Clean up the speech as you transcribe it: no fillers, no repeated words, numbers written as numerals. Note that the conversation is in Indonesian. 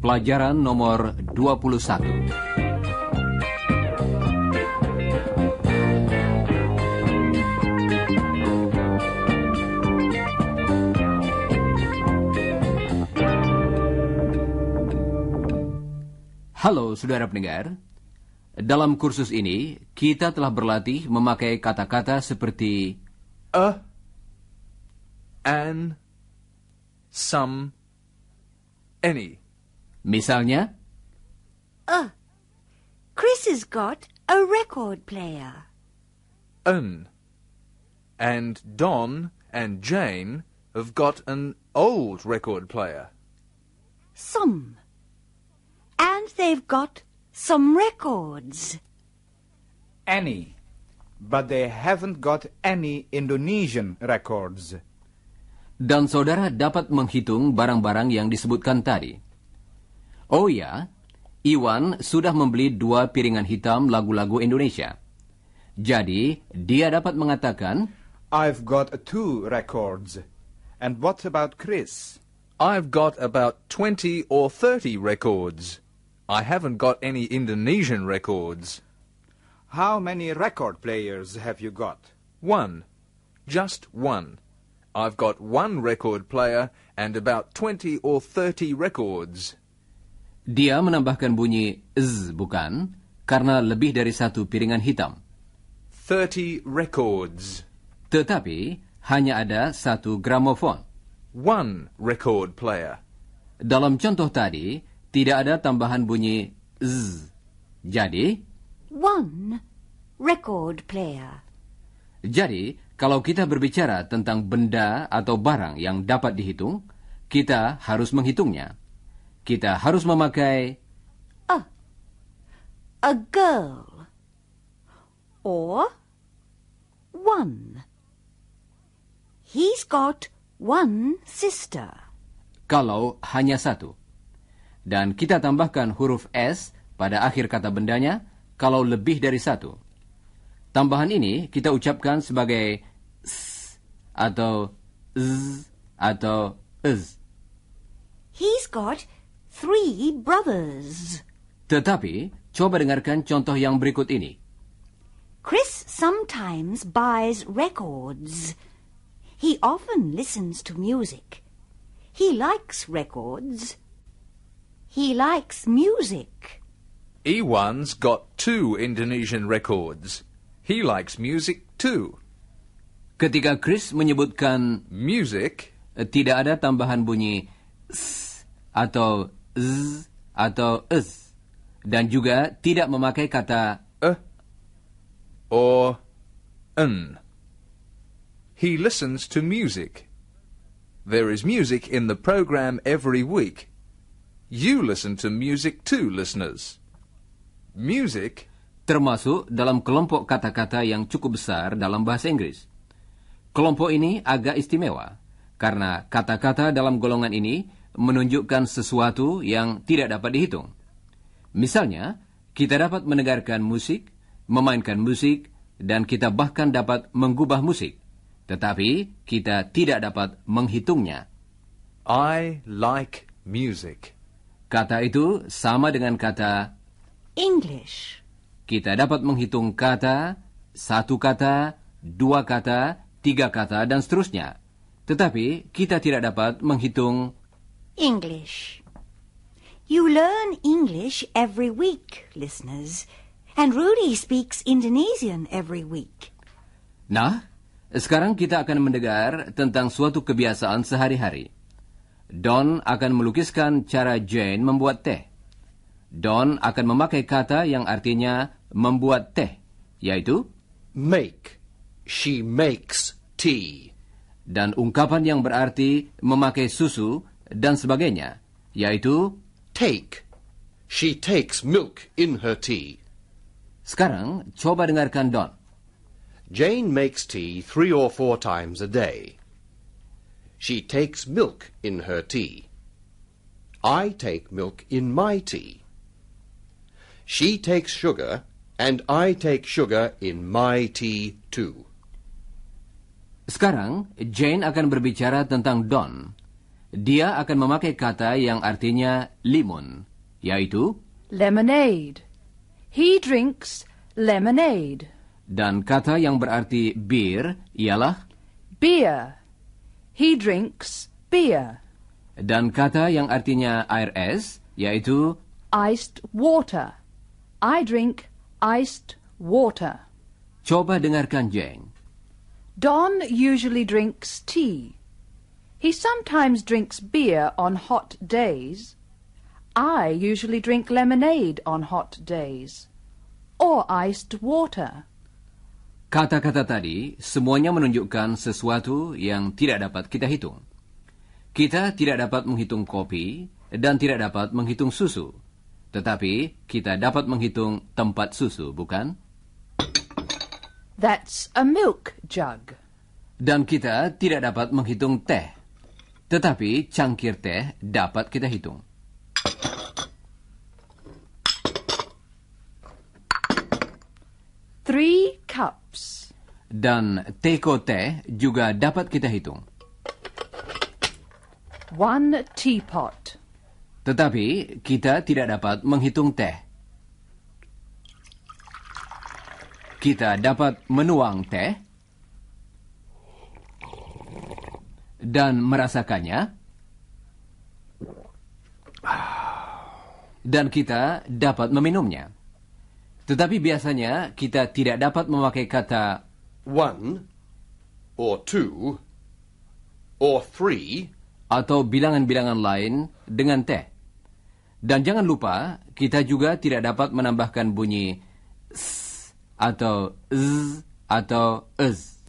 Pelajaran nomor 21. Halo saudara pendengar. Dalam kursus ini, kita telah berlatih memakai kata-kata seperti a, an, some, any. Misalnya, Chris has got a record player. An. And Don and Jane have got an old record player. Some. And they've got some records. Any. But they haven't got any Indonesian records. dan saudara dapat menghitung barang-barang yang disebutkan tadi. Oh ya, Iwan sudah membeli 2 piringan hitam lagu-lagu Indonesia. Jadi, dia dapat mengatakan, I've got 2 records. And what about Chris? I've got about 20 or 30 records. I haven't got any Indonesian records. How many record players have you got? 1. Just 1. I've got 1 record player and about 20 or 30 records. dia menambahkan bunyi z, bukan, karena lebih dari 1 piringan hitam. 30 records. Tetapi, hanya ada 1 gramofon. 1 record player. Dalam contoh tadi, tidak ada tambahan bunyi z. Jadi, 1 record player. Jadi, kalau kita berbicara tentang benda atau barang yang dapat dihitung, kita harus menghitungnya. Kita harus memakai A girl. Or 1. He's got 1 sister. kalau hanya 1. Dan kita tambahkan huruf S pada akhir kata bendanya kalau lebih dari 1. Tambahan ini kita ucapkan sebagai s atau z atau z. He's got 3 brothers. Tetapi, coba dengarkan contoh yang berikut ini. Chris sometimes buys records. He often listens to music. He likes records. He likes music. Iwan's got 2 Indonesian records. He likes music too. Ketika Chris menyebutkan Music? tidak ada tambahan bunyi s atau z atau z. Dan juga tidak memakai kata or an. He listens to music. There is music in the program every week. You listen to music too, listeners. Music termasuk dalam kelompok kata-kata yang cukup besar dalam bahasa Inggris. Kelompok ini agak istimewa, karena kata-kata dalam golongan ini menunjukkan sesuatu yang tidak dapat dihitung. Misalnya, kita dapat mendengarkan musik, memainkan musik, dan kita bahkan dapat menggubah musik. Tetapi, kita tidak dapat menghitungnya. I like music. Kata itu sama dengan kata English. kita dapat menghitung kata, 1 kata, 2 kata, 3 kata, dan seterusnya. Tetapi kita tidak dapat menghitung English. You learn English every week, listeners. And Rudy speaks Indonesian every week. Nah, sekarang kita akan mendengar tentang suatu kebiasaan sehari-hari. Don akan melukiskan cara Jane membuat teh. Don akan memakai kata yang artinya membuat teh, yaitu Make. She makes tea. dan ungkapan yang berarti memakai susu dan sebagainya, yaitu Take. She takes milk in her tea. sekarang coba dengarkan Don. Jane makes tea 3 or 4 times a day. She takes milk in her tea. I take milk in my tea. She takes sugar And I take sugar in my tea too. Sekarang, Jane akan berbicara tentang Don. Dia akan memakai kata yang artinya limun, yaitu lemonade. He drinks lemonade. Dan kata yang berarti bir ialah Beer. He drinks beer. dan kata yang artinya air es yaitu Iced water. I drink iced water. coba dengarkan Jane. Don usually drinks tea. He sometimes drinks beer on hot days. I usually drink lemonade on hot days. Or iced water. Kata-kata tadi semuanya menunjukkan sesuatu yang tidak dapat kita hitung. Kita tidak dapat menghitung kopi dan tidak dapat menghitung susu. Tetapi kita dapat menghitung tempat susu, bukan? That's a milk jug. Dan kita tidak dapat menghitung teh. Tetapi cangkir teh dapat kita hitung. Three cups. Dan teko teh juga dapat kita hitung. One teapot. Tetapi kita tidak dapat menghitung teh. Kita dapat menuang teh dan merasakannya. Dan kita dapat meminumnya. Tetapi biasanya kita tidak dapat memakai kata one, or two, or three, atau bilangan-bilangan lain dengan teh. Dan jangan lupa, kita juga tidak dapat menambahkan bunyi s atau z atau ez.